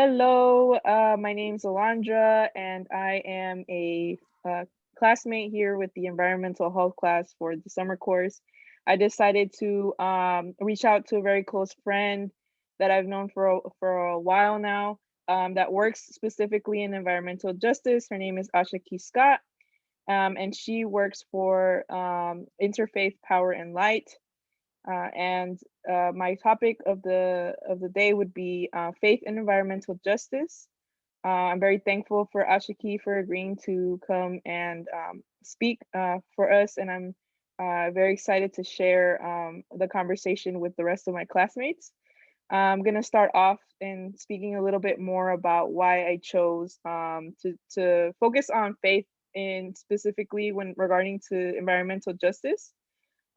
Hello, my name's Alondra, and I am a classmate here with the environmental health class for the summer course. I decided to reach out to a very close friend that I've known for a while now that works specifically in environmental justice. Her name is Asha Key Scott, and she works for Interfaith Power and Light. And my topic of the day would be faith and environmental justice. I'm very thankful for Ashiki for agreeing to come and speak for us, and I'm very excited to share the conversation with the rest of my classmates. I'm gonna start off in speaking a little bit more about why I chose to focus on faith in specifically when regarding to environmental justice.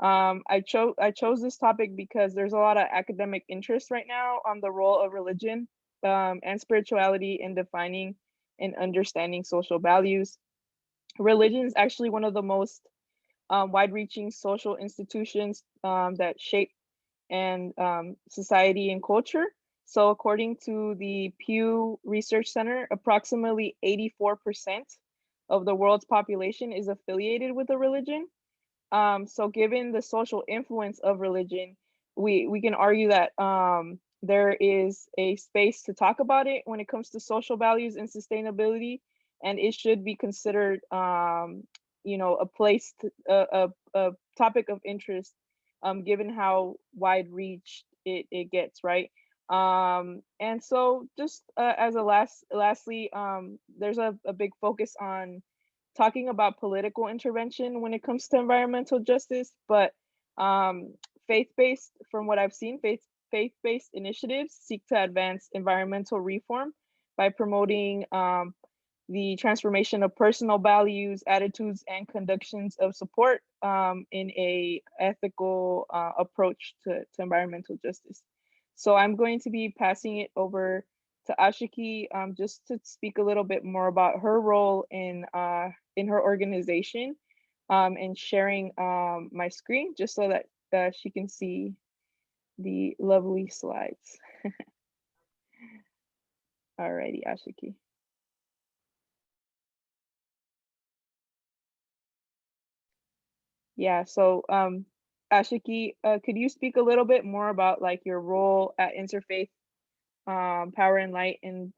I chose this topic because there's a lot of academic interest right now on the role of religion and spirituality in defining and understanding social values. Religion is actually one of the most wide-reaching social institutions that shape and society and culture. So according to the Pew Research Center, approximately 84% of the world's population is affiliated with a religion. So given the social influence of religion, we can argue that there is a space to talk about it when it comes to social values and sustainability, and it should be considered, a place to, a topic of interest, given how wide reach it gets, right? And so just as a lastly, there's a big focus on talking about political intervention when it comes to environmental justice, but um, faith-based, from what I've seen, faith-based initiatives seek to advance environmental reform by promoting the transformation of personal values, attitudes, and conductions of support in a ethical approach to environmental justice. So I'm going to be passing it over to Ashiki just to speak a little bit more about her role in her organization and sharing my screen just so that she can see the lovely slides. Alrighty, Ashiki. Yeah, so Ashiki, could you speak a little bit more about like your role at Interfaith Power and Light and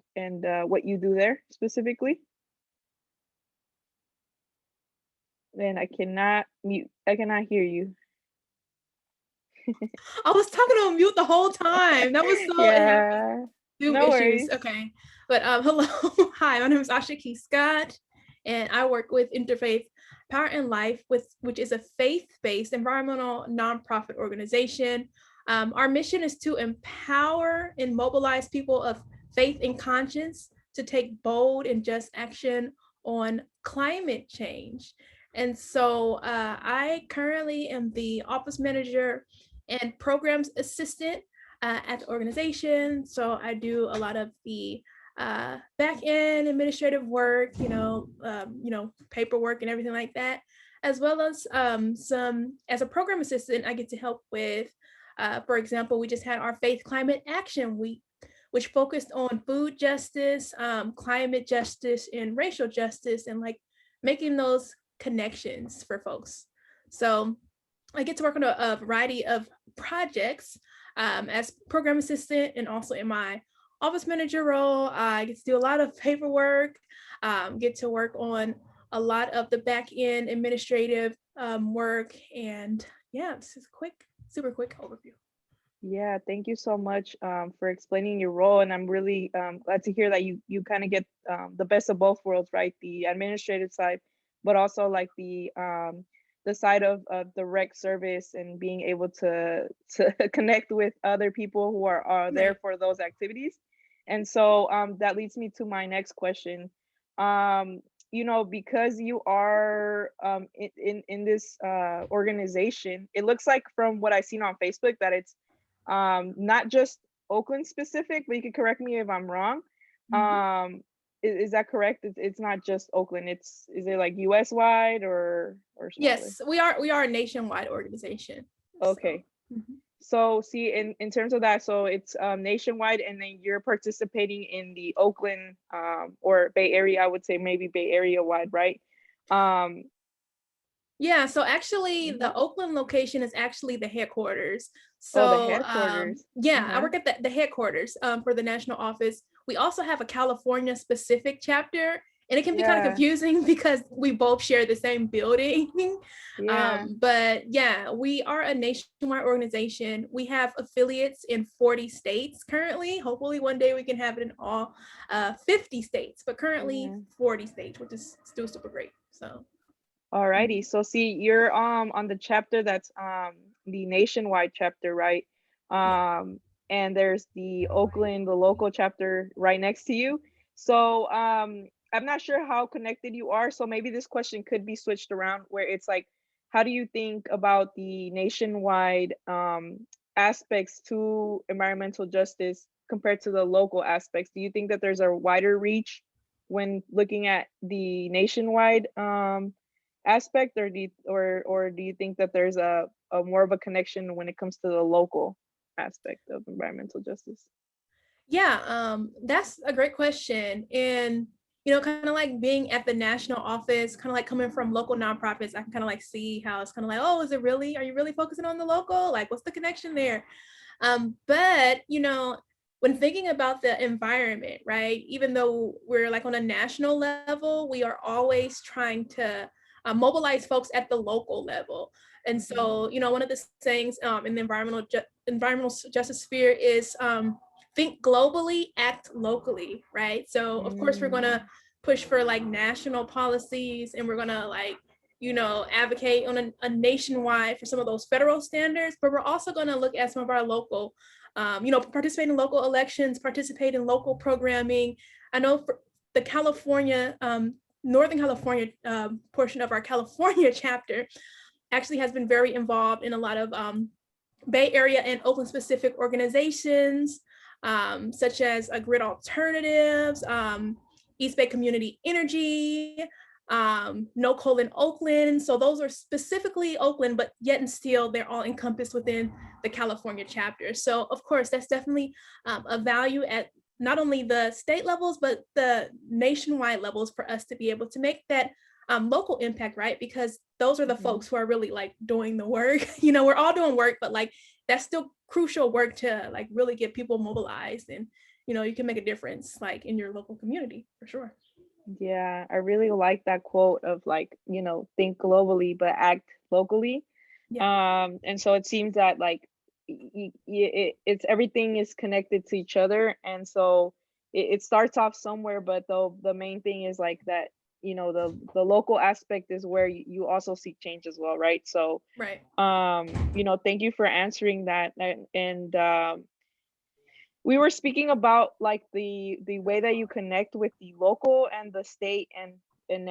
what you do there specifically? Then I cannot hear you. I was talking on mute the whole time. That was so Yeah, Zoom no issues. worries. Okay. But hello. Hi, my name is Asha Key Scott, and I work with Interfaith Power and Life, which is a faith-based environmental nonprofit organization. Our mission is to empower and mobilize people of faith and conscience to take bold and just action on climate change. And so I currently am the office manager and programs assistant at the organization. So I do a lot of the back end administrative work, paperwork and everything like that, as well as some as a program assistant. I get to help with, for example, we just had our Faith Climate Action Week, which focused on food justice, climate justice, and racial justice, and like making those connections for folks. So I get to work on a variety of projects as program assistant, and also in my office manager role. I get to do a lot of paperwork, get to work on a lot of the back end administrative work. And yeah, this is super quick overview. Yeah, thank you so much for explaining your role, and I'm really glad to hear that you kind of get the best of both worlds, right? The administrative side, but also like the side of the rec service and being able to connect with other people who are there Right. for those activities. And so that leads me to my next question. Um, because you are in this organization, it looks like from what I've seen on Facebook that it's not just Oakland specific, but you can correct me if I'm wrong. Mhm. Is that correct? It's not just Oakland. Is it like US wide or smaller? Yes, we are a nationwide organization. So Okay. mhm. So see, in terms of that, so it's nationwide, and then you're participating in the Oakland or Bay Area, I would say maybe Bay Area wide, right? Um, Yeah, so actually mhm. the Oakland location is actually the headquarters. Oh, the So headquarters. yeah, I Uh-huh. work at the headquarters for the national office. We also have a California specific chapter, and it can be kind of Yeah, confusing because we both share the same building. yeah. But yeah, we are a nationwide organization. We have affiliates in 40 states currently. Hopefully one day we can have it in all 50 states, but currently Yeah. 40 states, which is still super great. So Alrighty. mhm. So see, you're on the chapter that's the nationwide chapter, right? Yeah. And there's the Oakland, the local chapter right next to you. So I'm not sure how connected you are. So maybe this question could be switched around where it's like, how do you think about the nationwide aspects to environmental justice compared to the local aspects? Do you think that there's a wider reach when looking at the nationwide aspect, or do you think that there's a more of a connection when it comes to the local aspect of environmental justice? Yeah, that's a great question. And kind of like being at the national office, kind of like coming from local nonprofits, I can kind of like see how it's kind of like, oh, is it really? Are you really focusing on the local? Like, what's the connection there? But when thinking about the environment, right? Even though we're like on a national level, we are always trying to mobilize folks at the local level. And Mhm. so, one of the things in the environmental justice sphere is think globally, act locally, right? So, of course, we're going Mm, to push for like national policies, and we're going to like advocate on a nationwide for some of those federal standards, but we're also going to look at some of our local, participate in local elections, participate in local programming. I know for the California, Northern California portion of our California chapter actually has been very involved in a lot of Bay Area and Oakland specific organizations, such as Grid Alternatives, East Bay Community Energy, No Coal in Oakland. So those are specifically Oakland, but yet and still they're all encompassed within the California chapter. So of course, that's definitely a value at not only the state levels, but the nationwide levels for us to be able to make that local impact, right? Because those are the mhm. folks who are really like doing the work. We're all doing work, but like that's still crucial work to like really get people mobilized, and you can make a difference like in your local community for sure. Yeah, I really like that quote of like, think globally but act locally. Yeah. And so it seems that like it's everything is connected to each other, and so it starts off somewhere, but the main thing is like that, the local aspect is where you also seek change as well, right? So Right. thank you for answering that, and we were speaking about like the way that you connect with the local and the state and at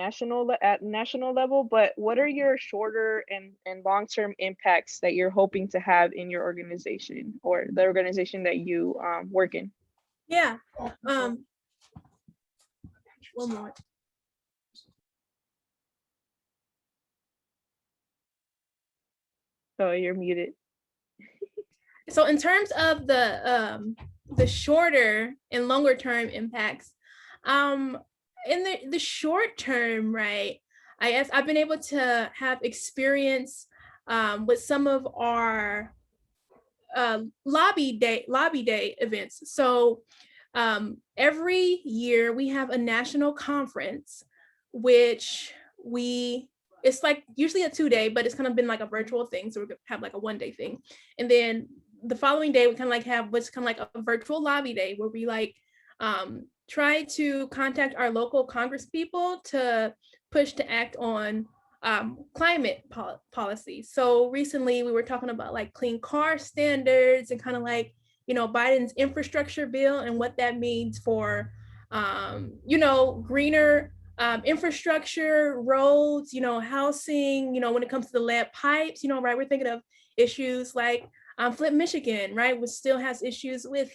national level, but what are your shorter and long-term impacts that you're hoping to have in your organization or the organization that you work in? Yeah. um One more. So you're muted. So in terms of the shorter and longer term impacts, um in the short term, right, I guess I've been able to have experience with some of our lobby day events. So every year we have a national conference, which we it's like usually a 2 day, but it's kind of been like a virtual thing. So we're gonna have like a 1 day thing, and then the following day we kind of like have what's kind of like a virtual lobby day where we like try to contact our local Congress people to push to act on climate policy. So recently we were talking about like clean car standards and kind of like, Biden's infrastructure bill and what that means for, greener infrastructure, roads, housing, when it comes to the lead pipes, right? We're thinking of issues like Flint, Michigan, right? Which still has issues with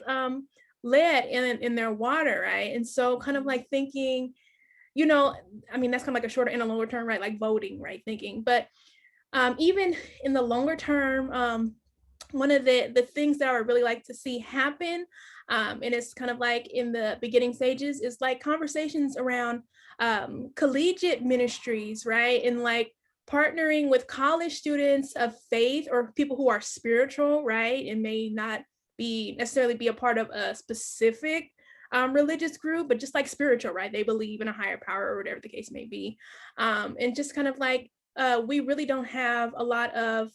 lead in their water, right? And so kind of like thinking, you know, I mean, that's kind of like a shorter and a longer term, right? Like voting, right? Thinking, but even in the longer term, one of the things that I would really like to see happen, and it's kind of like in the beginning stages, is like conversations around collegiate ministries, right? And like partnering with college students of faith or people who are spiritual, right? And may not be necessarily be a part of a specific religious group, but just like spiritual, right? They believe in a higher power or whatever the case may be. And just kind of like, we really don't have a lot of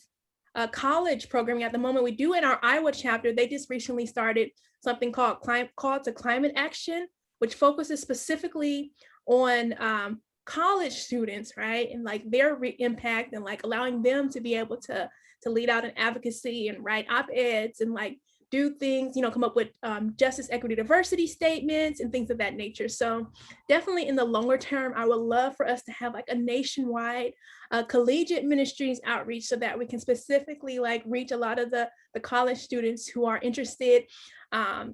college programming at the moment. We do in our Iowa chapter. They just recently started something called Call to Climate Action, which focuses specifically on college students, right? And like their impact and like allowing them to be able to lead out in advocacy and write op-eds and like do things, come up with justice, equity, diversity statements and things of that nature. So definitely in the longer term, I would love for us to have like a nationwide collegiate ministries outreach so that we can specifically like reach a lot of the college students who are interested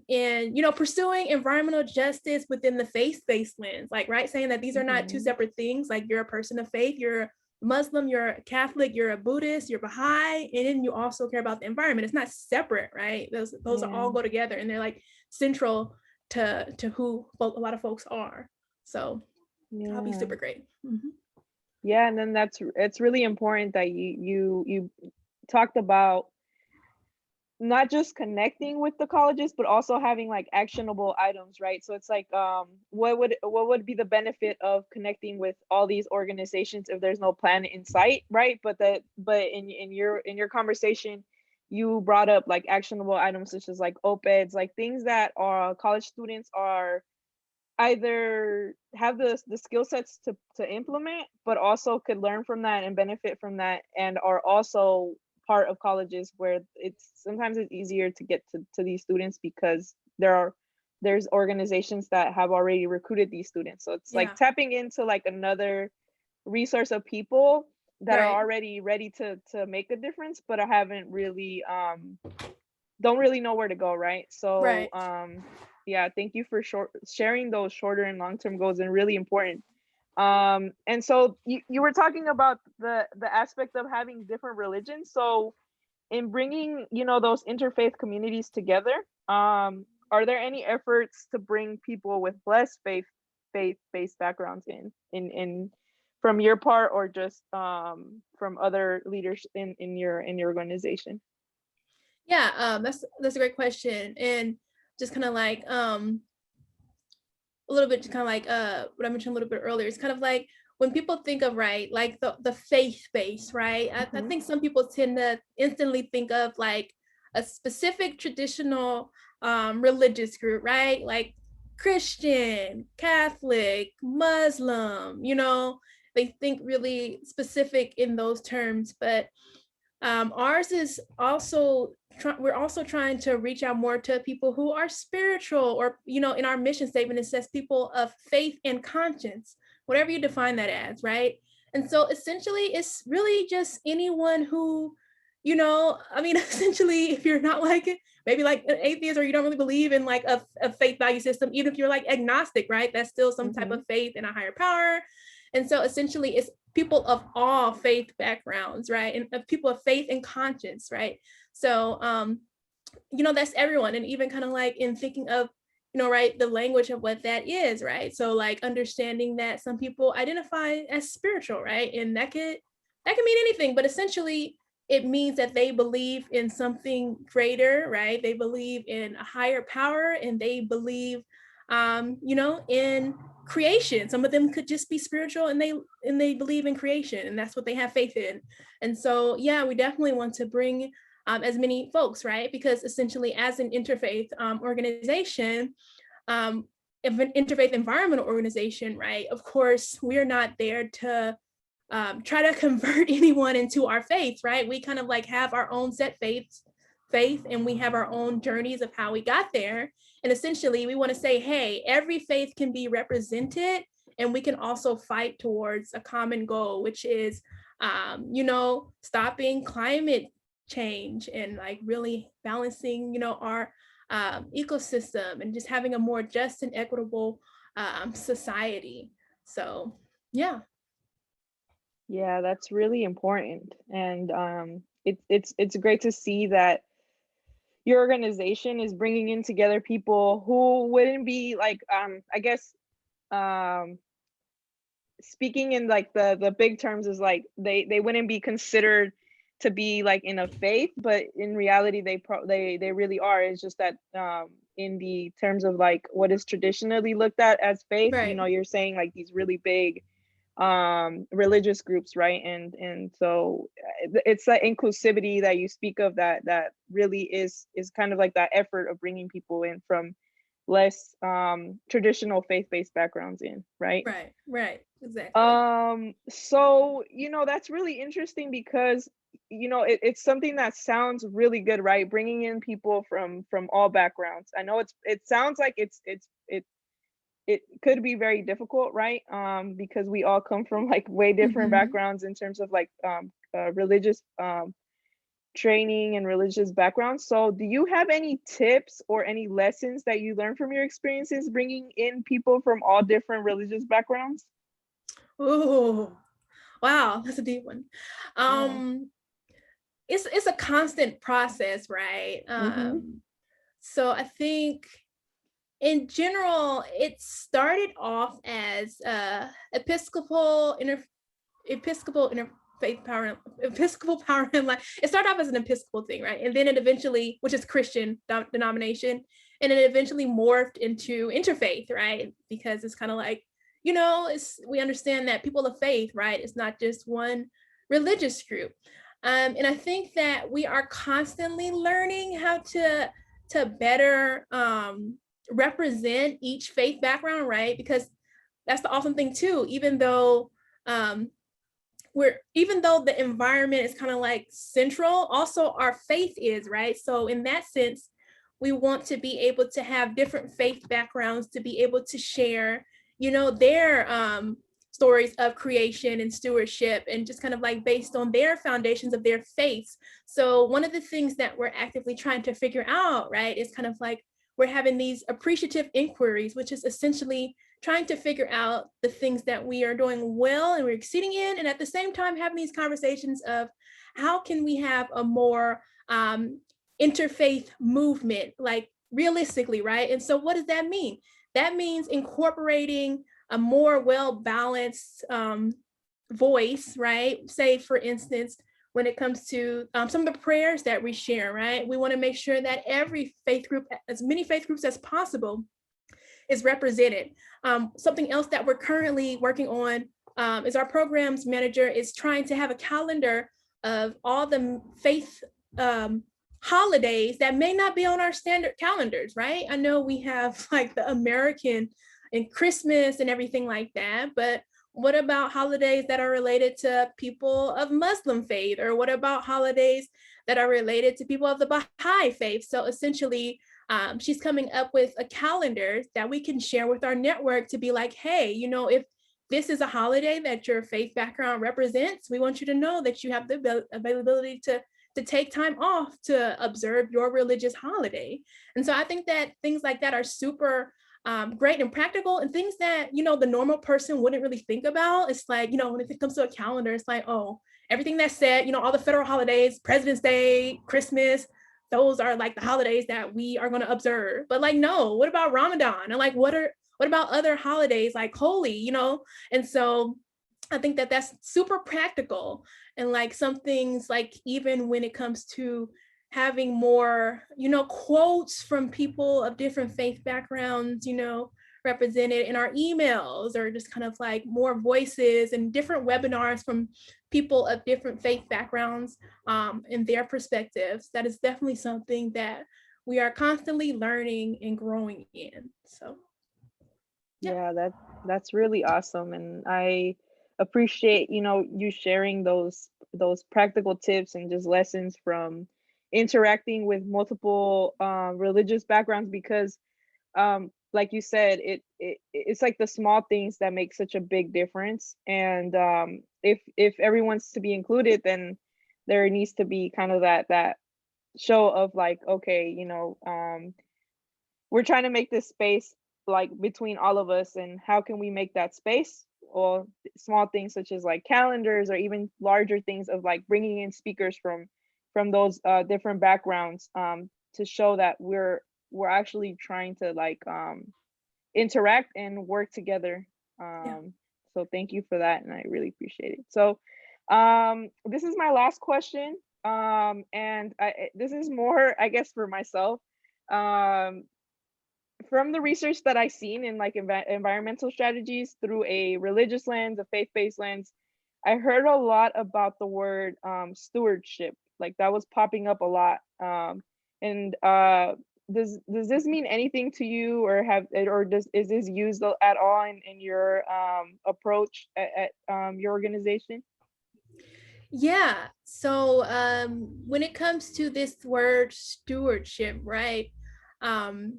in, pursuing environmental justice within the faith-based lens, like, right, saying that these are not two separate things. Like, you're a person of faith, you're Muslim, you're a Catholic, you're a Buddhist, you're Baha'i, and then you also care about the environment. It's not separate, right? Those are all go together, and they're like central to who a lot of folks are. So that'll be super great. Yeah, and then it's really important that you talked about not just connecting with the colleges, but also having like actionable items, right? So it's like, what would be the benefit of connecting with all these organizations if there's no plan in sight, right? But in your conversation, you brought up like actionable items such as like op-eds, like things that our college students are either have the skill sets to implement, but also could learn from that and benefit from that, and are also part of colleges where sometimes it's easier to get to these students because there's organizations that have already recruited these students. So it's like tapping into like another resource of people that are already ready to make a difference, but I haven't really don't really know where to go, right? So yeah, thank you for sharing those shorter and long-term goals, and really important. And so you were talking about the aspect of having different religions. So in bringing, those interfaith communities together, are there any efforts to bring people with less faith-based backgrounds in from your part, or just from other leaders in your organization? Yeah, that's a great question. And just kind of like a little bit kind of like what I mentioned a little bit earlier. It's kind of like when people think of, right, like the faith base, right? I think some people tend to instantly think of like a specific traditional religious group, right? Like Christian, Catholic, Muslim, they think really specific in those terms. But ours is also we're also trying to reach out more to people who are spiritual, or in our mission statement it says people of faith and conscience, whatever you define that as, right? And so essentially it's really just anyone who, I mean, essentially, if you're not like maybe like an atheist, or you don't really believe in like a faith value system, even if you're like agnostic, right, that's still some type of faith in a higher power. And so essentially it's people of all faith backgrounds, right? And of people of faith and conscience, right? So, that's everyone. And even kind of like in thinking of, right, the language of what that is, right? So like understanding that some people identify as spiritual, right? And that could mean anything, but essentially it means that they believe in something greater, right? They believe in a higher power, and they believe, in creation. Some of them could just be spiritual, and they believe in creation, and that's what they have faith in. And so, yeah, we definitely want to bring as many folks, right? Because essentially, as an interfaith organization, if an interfaith environmental organization, right? Of course, we're not there to try to convert anyone into our faith, right? We kind of like have our own set faith, and we have our own journeys of how we got there. And essentially, we want to say, hey, every faith can be represented, and we can also fight towards a common goal, which is, stopping climate change, and like really balancing, our ecosystem, and just having a more just and equitable society. So, yeah. Yeah, that's really important. And it's great to see that your organization is bringing in together people who wouldn't be like, I guess, um speaking in like the big terms is like they wouldn't be considered to be like in a faith, but in reality they really are. It's just that in the terms of like what is traditionally looked at as faith, you Right. know, you're saying like these really big religious groups, right? And so it's that inclusivity that you speak of, that really is kind of like that effort of bringing people in from less traditional faith-based backgrounds in, right? Right. Right. Exactly. So, you know, that's really interesting because, you know, it's something that sounds really good, right? Bringing in people from all backgrounds. I know it sounds like it could be very difficult, right? Because we all come from like way different Mhm. backgrounds in terms of like religious training and religious backgrounds. So, do you have any tips or any lessons that you learned from your experiences bringing in people from all different religious backgrounds? Ooh, wow, that's a deep one. Yeah. Um, it's a constant process, right? Mhm. So I think in general, it started off as Episcopal interfaith power, Episcopal power and life. It started off as an Episcopal thing, right? And then it eventually, which is Christian denomination, and it eventually morphed into interfaith, right? Because it's kind of like, we understand that people of faith, right? It's not just one religious group. And I think that we are constantly learning how to better represent each faith background, right? Because that's the awesome thing too. Um, even though the environment is kind of like central, also our faith is, right? So in that sense, we want to be able to have different faith backgrounds to be able to share, their stories of creation and stewardship, and just kind of like based on their foundations of their faiths. So one of the things that we're actively trying to figure out, right, is kind of like we're having these appreciative inquiries, which is essentially trying to figure out the things that we are doing well and we're exceeding in, and at the same time having these conversations of how can we have a more interfaith movement, like realistically, right? And so what does that mean? That means incorporating a more well-balanced voice, right? Say, for instance, when it comes to some of the prayers that we share, right? We want to make sure that every faith group, as many faith groups as possible, is represented. Something else that we're currently working on is our programs manager is trying to have a calendar of all the faith holidays that may not be on our standard calendars, right? I know we have like the American and Christmas and everything like that, but what about holidays that are related to people of Muslim faith? Or what about holidays that are related to people of the Baha'i faith? So essentially, she's coming up with a calendar that we can share with our network to be like, hey, if this is a holiday that your faith background represents, we want you to know that you have the availability to take time off to observe your religious holiday. And so I think that things like that are super great and practical, and things that the normal person wouldn't really think about. It's like, when it comes to a calendar, it's like, oh, everything that's said, all the federal holidays, President's Day, Christmas, those are like the holidays that we are going to observe. But like, no, what about Ramadan? And like, what about other holidays like holy, And so I think that that's super practical. And like some things, like even when it comes to having more, quotes from people of different faith backgrounds, represented in our emails, or just kind of like more voices and different webinars from people of different faith backgrounds and their perspectives. That is definitely something that we are constantly learning and growing in. So, yeah. Yeah, that's really awesome, and I appreciate, you know, you sharing those practical tips and just lessons from interacting with multiple religious backgrounds because like you said, it's like the small things that make such a big difference. And if everyone's to be included, then there needs to be kind of that show of like, okay, you know, we're trying to make this space like between all of us, and how can we make that space? Or small things such as like calendars, or even larger things of like bringing in speakers from those different backgrounds to show that we're actually trying to like interact and work together. Yeah. So thank you for that, and I really appreciate it. So this is my last question, and this is more, I guess, for myself. Um, from the research that I've seen in like environmental strategies through a religious lens, a faith-based lens, I heard a lot about the word stewardship. Like that was popping up a lot. And does this mean anything to you, or is this used at all in your approach at your organization? Yeah. So when it comes to this word stewardship, right?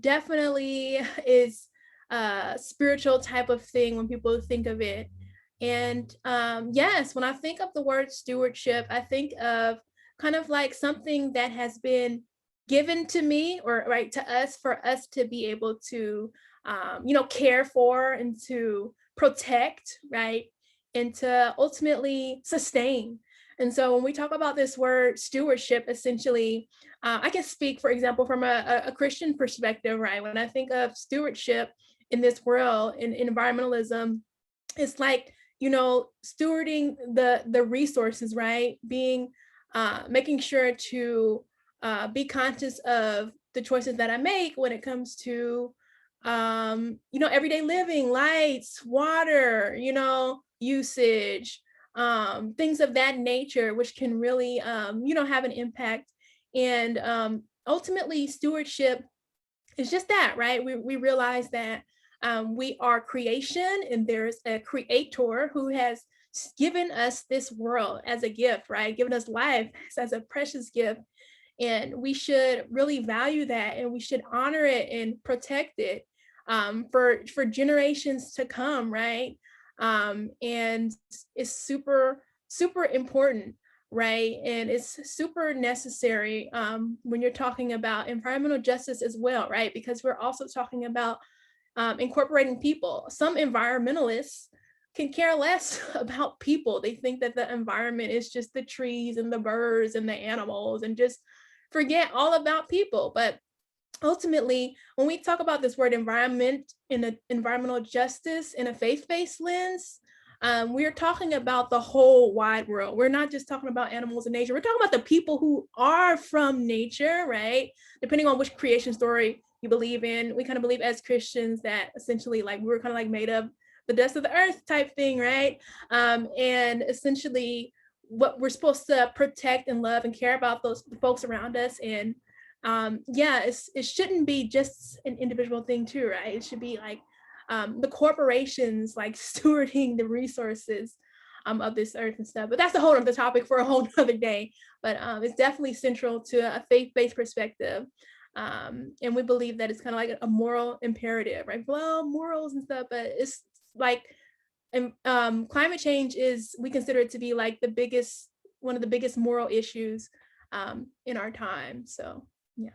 Definitely is a spiritual type of thing when people think of it. And yes, when I think of the word stewardship, I think of kind of like something that has been given to me, or right, to us, for us to be able to care for and to protect, right? And to ultimately sustain. And so when we talk about this word stewardship, essentially, I can speak, for example, from a Christian perspective, right? When I think of stewardship in this world, in environmentalism, it's like, stewarding the resources, right? Being making sure to be conscious of the choices that I make when it comes to everyday living, lights, water, usage, things of that nature, which can really have an impact. And ultimately, stewardship is just that, right? We realize that we are creation, and there's a creator who has given us this world as a gift, right? Given us life as a precious gift. And we should really value that, and we should honor it and protect it for generations to come, right? And it's super, super important, right? And it's super necessary when you're talking about environmental justice as well, right? Because we're also talking about incorporating people. Some environmentalists can care less about people. They think that the environment is just the trees and the birds and the animals, and just forget all about people. But ultimately, when we talk about this word environment in an environmental justice in a faith-based lens, we are talking about the whole wide world. We're not just talking about animals and nature. We're talking about the people who are from nature, right? Depending on which creation story you believe in, we kind of believe as Christians that essentially, like, we're kind of like made of the dust of the earth type thing, right? And essentially, what we're supposed to protect and love and care about those folks around us. And it shouldn't be just an individual thing too, right? It should be like the corporations like stewarding the resources of this earth and stuff. But that's a whole other topic for a whole other day. But it's definitely central to a faith-based perspective. And we believe that it's kind of like a moral imperative, right? Well, morals and stuff, but it's like, and climate change is, we consider it to be like one of the biggest moral issues in our time. So yeah.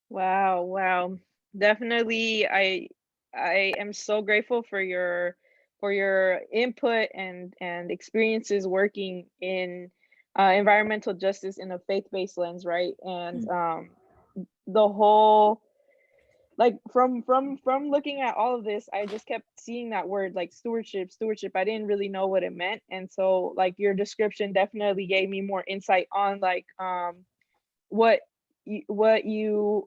Wow, wow. Definitely, I am so grateful for your input and experiences working in environmental justice in a faith-based lens, right? And the whole, like, from looking at all of this, I just kept seeing that word, like stewardship. I didn't really know what it meant, and so like your description definitely gave me more insight on like what you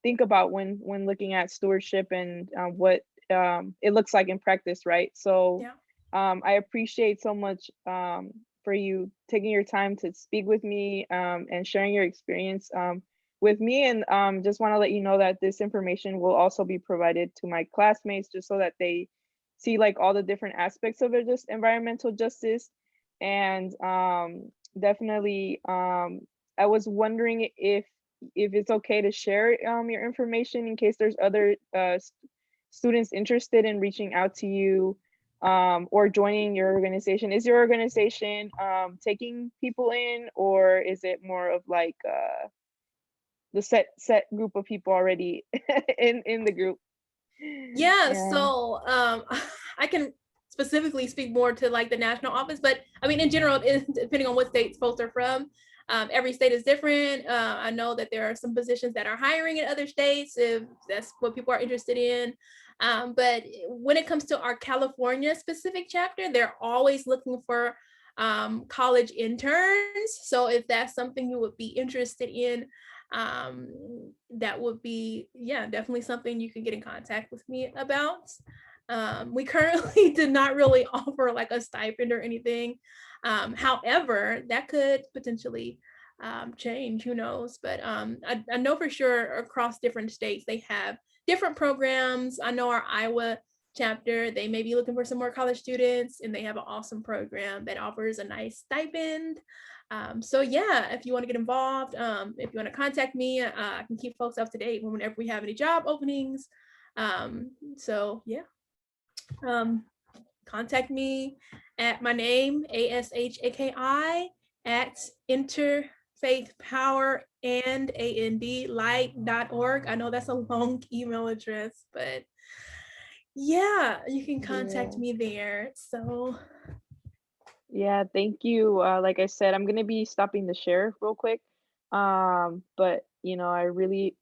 think about when looking at stewardship, and what it looks like in practice, right? So Yeah. I appreciate so much for you taking your time to speak with me, and sharing your experience with me, and just want to let you know that this information will also be provided to my classmates, just so that they see like all the different aspects of it, just environmental justice. And definitely, I was wondering if it's okay to share your information in case there's other students interested in reaching out to you, or joining your organization. Is your organization taking people in, or is it more of like the set group of people already in the group? Yeah, Yeah. so I can specifically speak more to like the national office, but I mean in general, depending on what states folks are from, Every state is different. I know that there are some positions that are hiring in other states if that's what people are interested in. But when it comes to our California specific chapter, they're always looking for college interns. So if that's something you would be interested in, um, that would be, yeah, definitely something you can get in contact with me about. We currently did not really offer like a stipend or anything. However, that could potentially change, who knows? But I know for sure across different states, they have different programs. I know our Iowa chapter, they may be looking for some more college students, and they have an awesome program that offers a nice stipend. So yeah, if you want to get involved, if you want to contact me, I can keep folks up to date whenever we have any job openings. So yeah, contact me at my name, ASHAKI, at interfaithpowerandandlight.org. I know that's a long email address, but yeah, you can contact Yeah. me there. So Yeah, thank you. Like I said, I'm gonna be stopping the share real quick. But I really